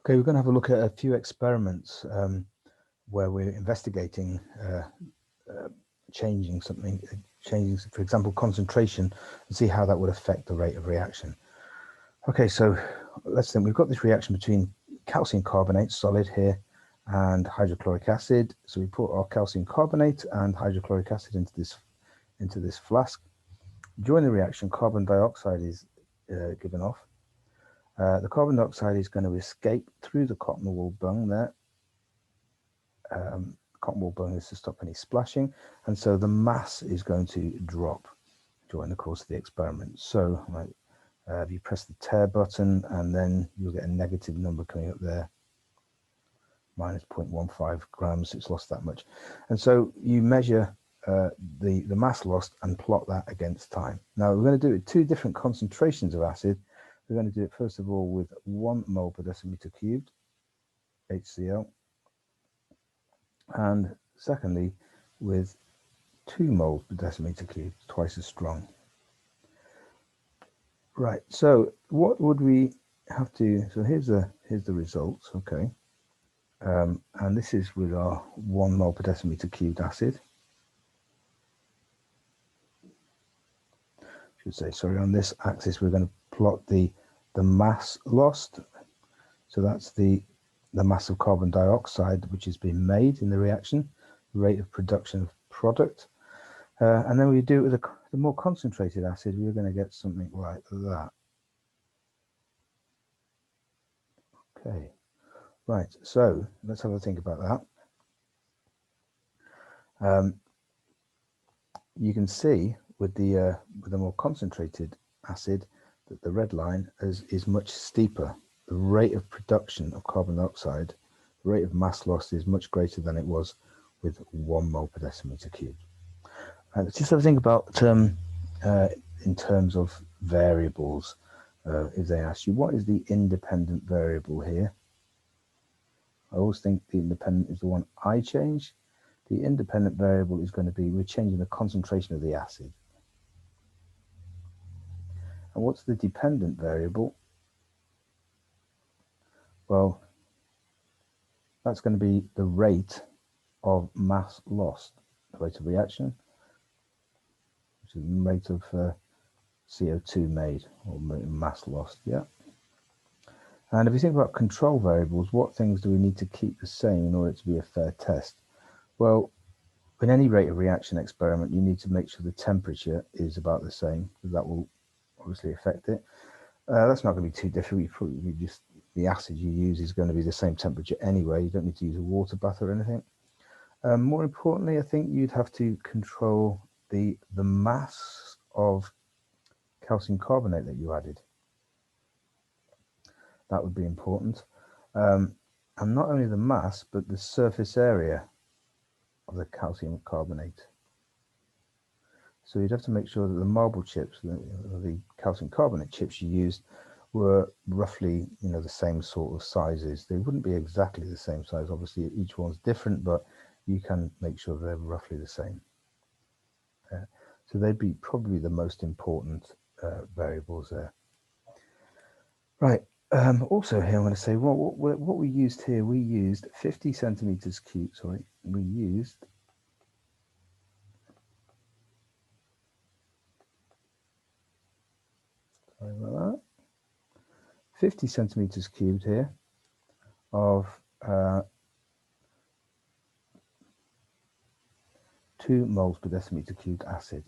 Okay, we're going to have a look at a few experiments where we're investigating changing something, for example, concentration, and see how that would affect the rate of reaction. Okay, so let's think. We've got this reaction between calcium carbonate, solid here, and hydrochloric acid. So we put our calcium carbonate and hydrochloric acid into this flask. During the reaction, carbon dioxide is given off. The carbon dioxide is going to escape through the cotton wool bung there. Cotton wool bung is to stop any splashing, and so the mass is going to drop during the course of the experiment. So if you press the tare button, and then you'll get a negative number coming up there, minus 0.15 grams. It's lost that much, and so you measure the mass lost and plot that against time. Now we're going to do it at two different concentrations of acid. We're going to do it first of all with 1 mole per decimeter cubed HCl, and secondly with 2 moles per decimeter cubed, twice as strong. Right, so what would we have to, so here's the results, okay, and this is with our 1 mole per decimeter cubed acid. Should say, sorry, on this axis we're going to plot the mass lost. So that's the mass of carbon dioxide which has been made in the reaction, the rate of production of product, and then we do it with the more concentrated acid. We're going to get something like that. Okay, right, so let's have a think about that. You can see with the more concentrated acid that the red line is much steeper. The rate of production of carbon dioxide, the rate of mass loss, is much greater than it was with 1 mole per decimeter cubed. Let's just have a think about in terms of variables. If they ask you what is the independent variable here, I always think the independent is the one I change. The independent variable is going to be, we're changing the concentration of the acid. And what's the dependent variable? Well, that's going to be the rate of mass lost, the rate of reaction, which is the rate of CO2 made, or mass lost, yeah. And if you think about control variables, what things do we need to keep the same in order to be a fair test? Well, in any rate of reaction experiment, you need to make sure the temperature is about the same, because that will obviously affect it. That's not going to be too difficult. The acid you use is going to be the same temperature anyway. You don't need to use a water bath or anything. More importantly, I think you'd have to control the mass of calcium carbonate that you added. That would be important. And not only the mass, but the surface area of the calcium carbonate. So you'd have to make sure that the marble chips, the calcium carbonate chips you used, were roughly, the same sort of sizes. They wouldn't be exactly the same size. Obviously, each one's different, but you can make sure they're roughly the same. So they'd be probably the most important variables there. Right. Also here, I'm going to say, well, what we used here, we used 50 centimeters cubed. Sorry, we used 50 centimeters cubed here of 2 moles per decimeter cubed acid.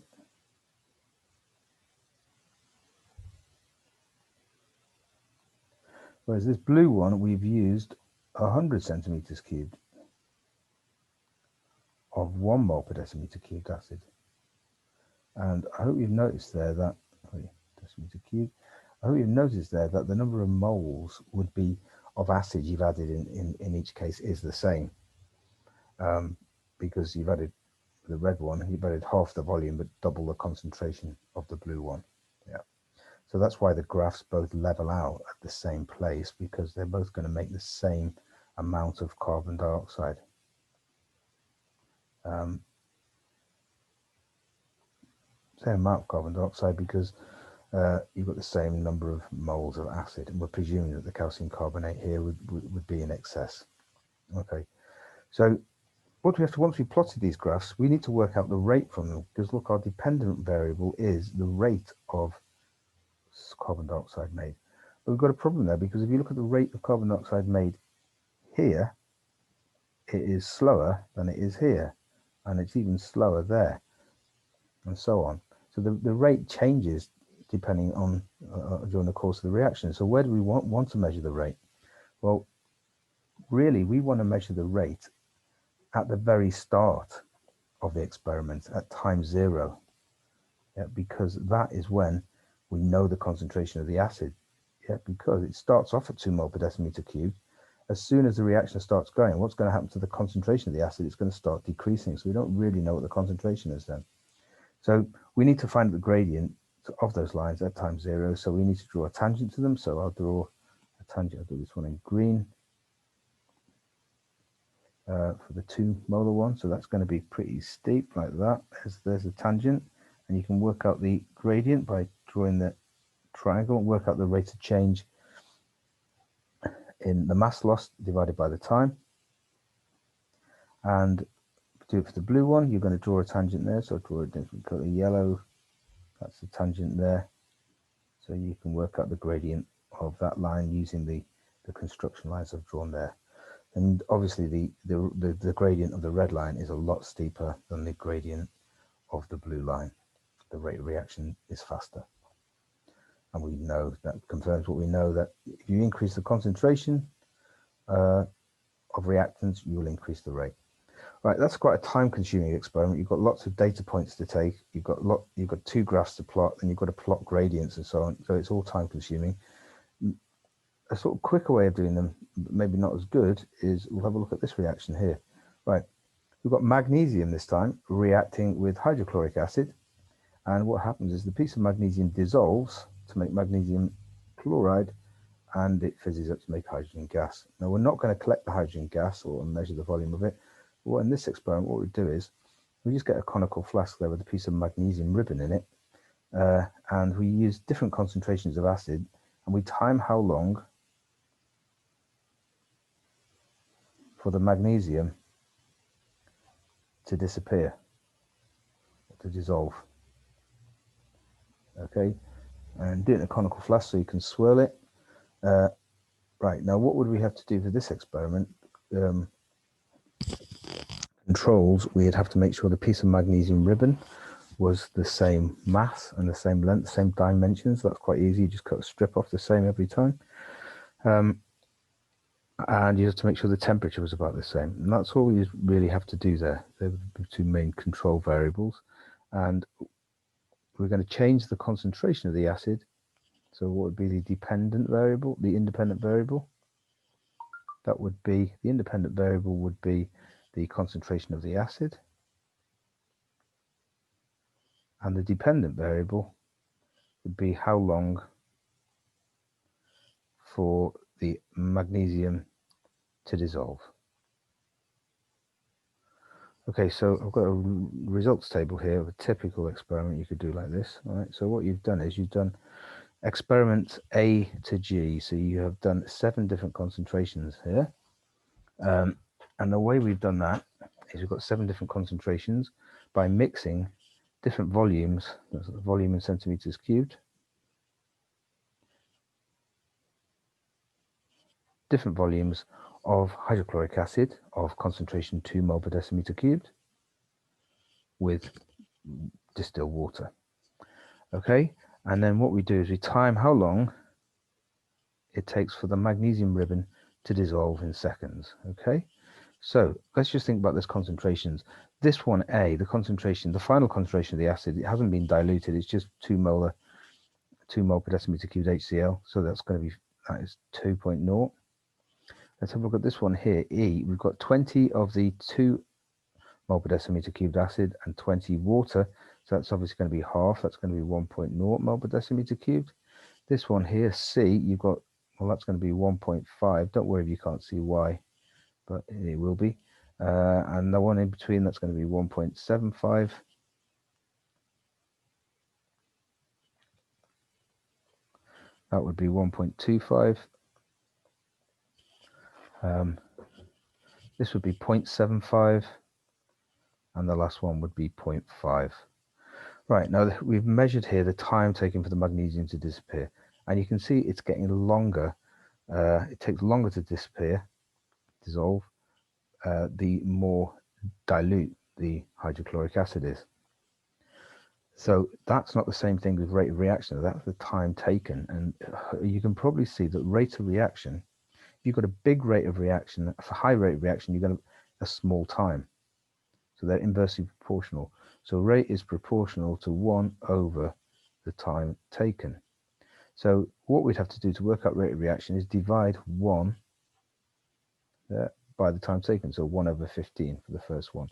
Whereas this blue one, we've used 100 centimeters cubed of 1 mole per decimeter cubed acid. And I hope you've noticed there that, decimeter cubed, I hope you've noticed there that the number of moles would be of acid you've added in each case is the same. Because you've added the red one, you've added half the volume but double the concentration of the blue one. Yeah. So that's why the graphs both level out at the same place, because they're both going to make the same amount of carbon dioxide. Same amount of carbon dioxide, because you've got the same number of moles of acid, and we're presuming that the calcium carbonate here would be in excess. Okay, so what we have to, once we plotted these graphs, we need to work out the rate from them, because look, our dependent variable is the rate of carbon dioxide made. But we've got a problem there, because if you look at the rate of carbon dioxide made here, it is slower than it is here, and it's even slower there, and so on. So the rate changes depending on during the course of the reaction. So where do we want to measure the rate? Well, really, we want to measure the rate at the very start of the experiment, at time 0, because that is when we know the concentration of the acid. Because it starts off at 2 mole per decimeter cubed. As soon as the reaction starts going, what's going to happen to the concentration of the acid? It's going to start decreasing. So we don't really know what the concentration is then. So we need to find the gradient of those lines at time 0. So we need to draw a tangent to them. So I'll draw a tangent. I'll do this one in green for the 2 molar one. So that's going to be pretty steep like that. There's a tangent. And you can work out the gradient by drawing the triangle and work out the rate of change in the mass lost divided by the time. And do it for the blue one, you're going to draw a tangent there. So draw it, we've got a yellow, that's the tangent there. So you can work out the gradient of that line using the construction lines I've drawn there. And obviously the gradient of the red line is a lot steeper than the gradient of the blue line. The rate of reaction is faster. And we know that confirms what we know, that if you increase the concentration of reactants, you will increase the rate. Right, that's quite a time-consuming experiment. You've got lots of data points to take. You've got 2 graphs to plot, and you've got to plot gradients and so on. So it's all time-consuming. A sort of quicker way of doing them, maybe not as good, is we'll have a look at this reaction here. Right, we've got magnesium this time reacting with hydrochloric acid, and what happens is the piece of magnesium dissolves to make magnesium chloride, and it fizzes up to make hydrogen gas. Now we're not going to collect the hydrogen gas or measure the volume of it. Well, in this experiment, what we do is we just get a conical flask there with a piece of magnesium ribbon in it, and we use different concentrations of acid, and we time how long for the magnesium to disappear, to dissolve. Okay, and do it in a conical flask so you can swirl it. Right, now what would we have to do for this experiment? Controls, we'd have to make sure the piece of magnesium ribbon was the same mass and the same length, same dimensions. That's quite easy. You just cut a strip off the same every time. And you have to make sure the temperature was about the same. And that's all you really have to do there. They're the 2 main control variables. And we're going to change the concentration of the acid. So what would be the dependent variable, the independent variable? That would be, the independent variable would be the concentration of the acid. And the dependent variable would be how long for the magnesium to dissolve. Okay, so I've got a results table here of a typical experiment you could do like this. All right, so what you've done is you've done experiment A to G. So you have done 7 different concentrations here. And the way we've done that is we've got 7 different concentrations by mixing different volumes, that's the volume in centimeters cubed, different volumes of hydrochloric acid of concentration 2 mole per decimeter cubed with distilled water. Okay, and then what we do is we time how long it takes for the magnesium ribbon to dissolve in seconds. Okay, so let's just think about those concentrations. This one A, the concentration, the final concentration of the acid, it hasn't been diluted, it's just 2 mole per decimeter cubed HCl, so that's going to be, that is 2.0. Let's have a look at this one here, E. We've got 20 of the 2 mole per decimeter cubed acid and 20 water, so that's obviously going to be half, that's going to be 1.0 mole per decimeter cubed. This one here, C, you've got, well, that's going to be 1.5. Don't worry if you can't see why, but it will be. And the one in between, that's going to be 1.75. that would be 1.25. This would be 0.75, and the last one would be 0.5. Right, now we've measured here the time taken for the magnesium to disappear, and you can see it's getting longer. It takes longer to dissolve, the more dilute the hydrochloric acid is. So that's not the same thing with rate of reaction, that's the time taken. And you can probably see that rate of reaction, if you've got a big rate of reaction, for high rate of reaction, you've got a small time. So they're inversely proportional. So rate is proportional to 1 over the time taken. So what we'd have to do to work out rate of reaction is divide 1 by the time taken, so 1 over 15 for the first one.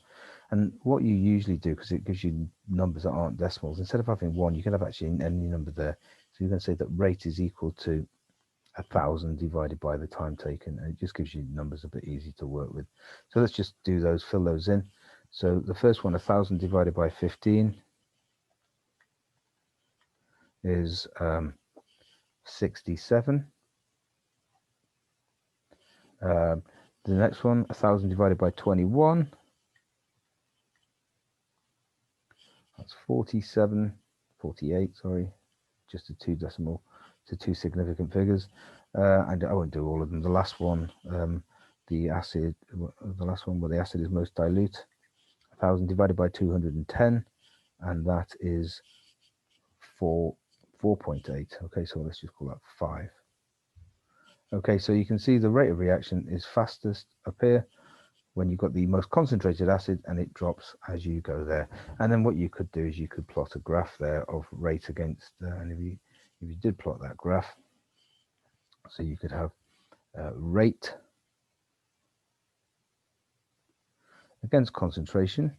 And what you usually do, because it gives you numbers that aren't decimals, instead of having 1, you can have actually any number there. So you're going to say that rate is equal to 1,000 divided by the time taken, and it just gives you numbers a bit easy to work with. So let's just do those, fill those in. So the first one, 1,000 divided by 15 is 67. The next one, 1,000 divided by 21, that's 47, 48, sorry, just a two significant figures. And I won't do all of them. The last one, the last one where the acid is most dilute, 1,000 divided by 210, and that is 4.8. Okay, so let's just call that 5. Okay, so you can see the rate of reaction is fastest up here when you've got the most concentrated acid, and it drops as you go there. And then what you could do is you could plot a graph there of rate against, and if you did plot that graph, so you could have rate against concentration,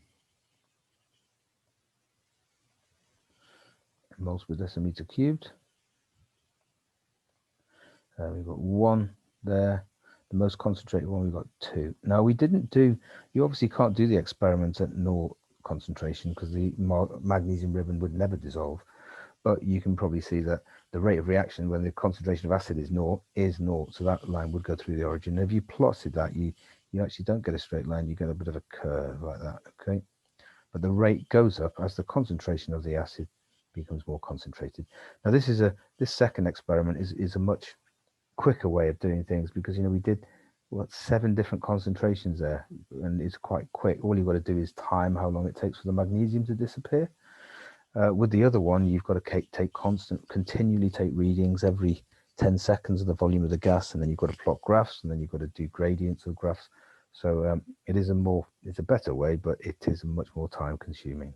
moles per decimeter cubed. We've got 1 there. The most concentrated one, we've got 2. Now we didn't do, you obviously can't do the experiment at 0 concentration because the magnesium ribbon would never dissolve. But you can probably see that the rate of reaction when the concentration of acid is 0 is 0. So that line would go through the origin. And if you plotted that, you actually don't get a straight line, you get a bit of a curve like that, okay? But the rate goes up as the concentration of the acid becomes more concentrated. Now this second experiment is a much quicker way of doing things, because we did 7 different concentrations there, and it's quite quick. All you've got to do is time how long it takes for the magnesium to disappear. With the other one, you've got to continually take readings every 10 seconds of the volume of the gas, and then you've got to plot graphs, and then you've got to do gradients of graphs. So it's a better way, but it is much more time consuming.